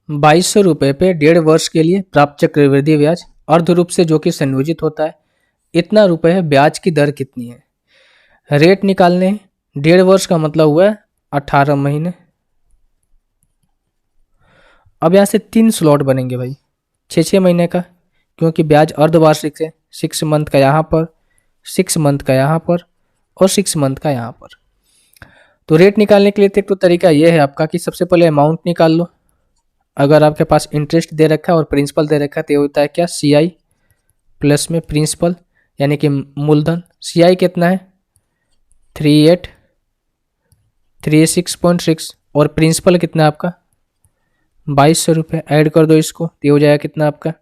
₹2200 पे 1.5 वर्ष के लिए प्राप्त चक्रवृद्धि ब्याज अर्ध रूप से जो कि संयोजित होता है, इतना रुपए है, ब्याज की दर कितनी है? रेट निकालने हैं। 1.5 वर्ष का मतलब हुआ है 18 महीने। अब यहाँ से 3 स्लॉट बनेंगे भाई, 6 महीने का, क्योंकि ब्याज अर्धवार्षिक है। 6 मंथ का यहाँ पर, 6 मंथ का यहाँ पर और 6 मंथ का यहाँ पर। तो रेट निकालने के लिए एक तो तरीका यह है आपका कि सबसे पहले अमाउंट निकाल लो। अगर आपके पास इंटरेस्ट दे रखा है और प्रिंसिपल दे रखा है तो ये होता है क्या, CI प्लस में प्रिंसिपल यानी कि मूलधन। CI कितना है, 3836.6 और प्रिंसिपल कितना है आपका, ₹2200। ऐड कर दो इसको तो हो जाएगा कितना आपका,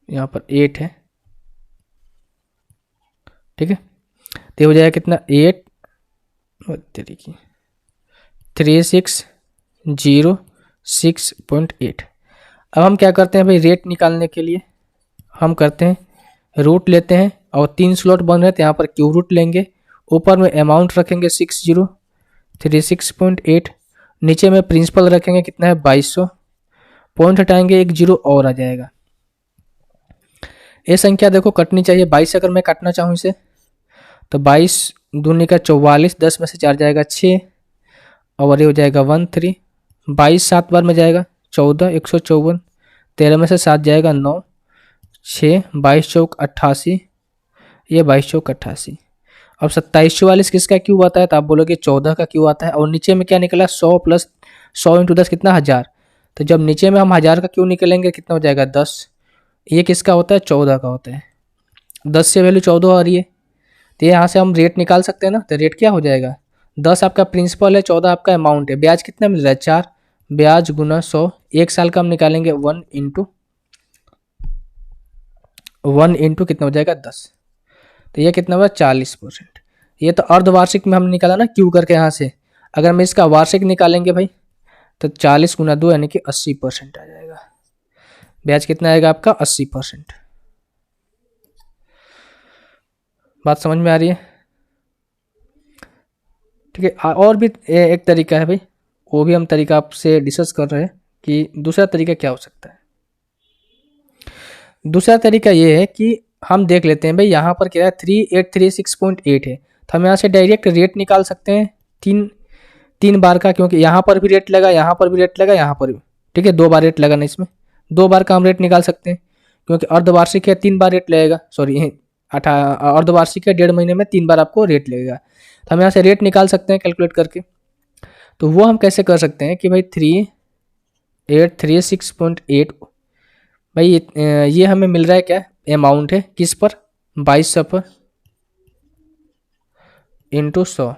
यहाँ पर 8 है, ठीक है। तो हो जाएगा कितना, 3606.8। अब हम क्या करते हैं भाई, रेट निकालने के लिए हम करते हैं रूट लेते हैं और 3 स्लॉट बन रहे हैं तो यहाँ पर क्यू रूट लेंगे, ऊपर में अमाउंट रखेंगे 6036.8, नीचे में प्रिंसिपल रखेंगे कितना है 2200, पॉइंट हटाएंगे 1 जीरो और आ जाएगा। ये संख्या देखो कटनी चाहिए, 22 अगर मैं काटना चाहूँ इसे तो 22 दूनी का 44, 10 में से 4 जाएगा 6 और ये हो जाएगा 13। 22 7 बार में जाएगा 14, 154, 13 में से 7 जाएगा 9, 6, 22 चौक 88, ये 22 चौक 88। अब 2744 किसका क्यों आता है तो आप बोलोगे 14 का क्यों आता है, और नीचे में क्या निकला 100 प्लस 100 इंटू 10 कितना 1000। तो जब नीचे में हम 1000 का क्यों निकलेंगे कितना हो जाएगा 10, ये किसका होता है 14 का होता है। 10 से वैल्यू 14 आ रही है तो यहाँ से हम रेट निकाल सकते हैं ना। तो रेट क्या हो जाएगा, 10 आपका प्रिंसिपल है, 14 आपका अमाउंट है, ब्याज कितना मिल रहा है 4, ब्याज गुना 100, 1 साल का हम निकालेंगे 1 इंटू कितना हो जाएगा 10, तो ये कितना हुआ 40%। ये तो अर्धवार्षिक में हमने निकाला ना क्यू करके यहाँ से। अगर हम इसका वार्षिक निकालेंगे भाई तो 40 गुना 2 यानी कि 80% आ जाएगा। ब्याज कितना आएगा आपका 80%। बात समझ में आ रही है, ठीक है। और भी एक तरीका है भाई, वो भी हम तरीका आपसे डिस्कस कर रहे हैं कि दूसरा तरीका क्या हो सकता है। दूसरा तरीका ये है कि हम देख लेते हैं भाई यहाँ पर क्या है 3836.8 है, तो हम यहाँ से डायरेक्ट रेट निकाल सकते हैं तीन बार का, क्योंकि यहाँ पर भी रेट लगा, यहाँ पर भी रेट लगा, यहाँ पर भी, ठीक है। 2 बार रेट लगा ना इसमें, 2 बार का हम रेट निकाल सकते हैं, क्योंकि अर्धवार्षिक है 3 बार रेट लगेगा, सॉरी अर्धवार्षिक है 1.5 महीने में 3 बार आपको रेट लगेगा। तो हम यहाँ से रेट निकाल सकते हैं कैलकुलेट करके। तो वो हम कैसे कर सकते हैं कि भाई 3836.8 भाई ये हमें मिल रहा है क्या, अमाउंट है किस पर 2200 पर, इंटू 100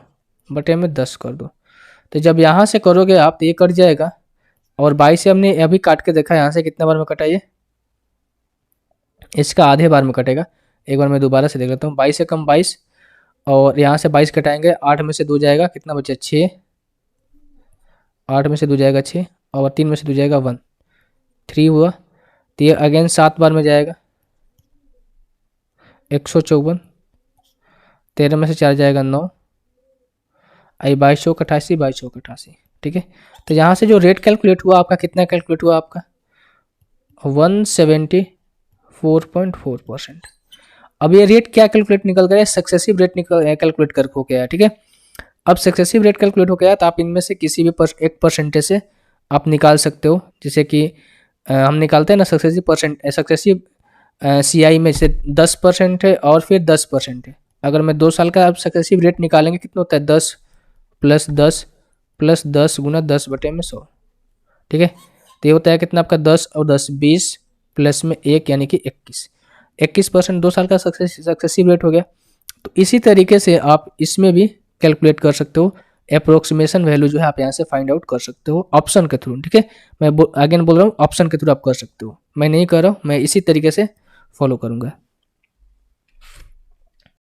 बटे में 10 कर दो। तो जब यहाँ से करोगे आप तो ये कट जाएगा, और 22 से हमने अभी काट के देखा यहाँ से कितना बार में कटा, ये इसका आधे बार में कटेगा। एक बार मैं दोबारा से देख लेता हूँ, 22 से कम 22 और यहाँ से 22 कटाएंगे, 8 में से 2 जाएगा कितना बचा 6, 8 में से 2 जाएगा 6 और 3 में से 2 जाएगा 1, 3 हुआ। तो ये अगेन 7 बार में जाएगा 154, 13 में से 4 जाएगा 9, आई 22 चौक 88, 22 चौक 88, ठीक है। तो यहाँ से जो रेट कैलकुलेट हुआ आपका कितना कैलकुलेट हुआ आपका 174.4%। अब ये रेट क्या कैलकुलेट निकल गया, सक्सेसिव रेट निकल कैलकुलेट कर हो गया, ठीक है। अब सक्सेसिव रेट कैलकुलेट हो गया तो आप इनमें से किसी भी एक परसेंटेज से आप निकाल सकते हो। जैसे कि हम निकालते हैं ना सक्सेसिव CI में से 10% है और फिर 10% है। अगर मैं 2 साल का आप सक्सेसिव रेट निकालेंगे कितना होता है 10 प्लस 10 प्लस 10 गुना 10 बटे में 100, ठीक है। तो ये होता है कितना आपका 10 और 10 20 प्लस में 1 यानी कि 21% 2 साल का सक्सेसिव रेट हो गया। तो इसी तरीके से आप इसमें भी कैलकुलेट कर सकते हो, अप्रोक्सीमेशन वैल्यू जो है आप यहाँ से फाइंड आउट कर सकते हो ऑप्शन के थ्रू, ठीक है। मैं अगेन बोल रहा हूँ ऑप्शन के थ्रू आप कर सकते हो, मैं नहीं कर रहा हूँ, मैं इसी तरीके से फॉलो करूँगा।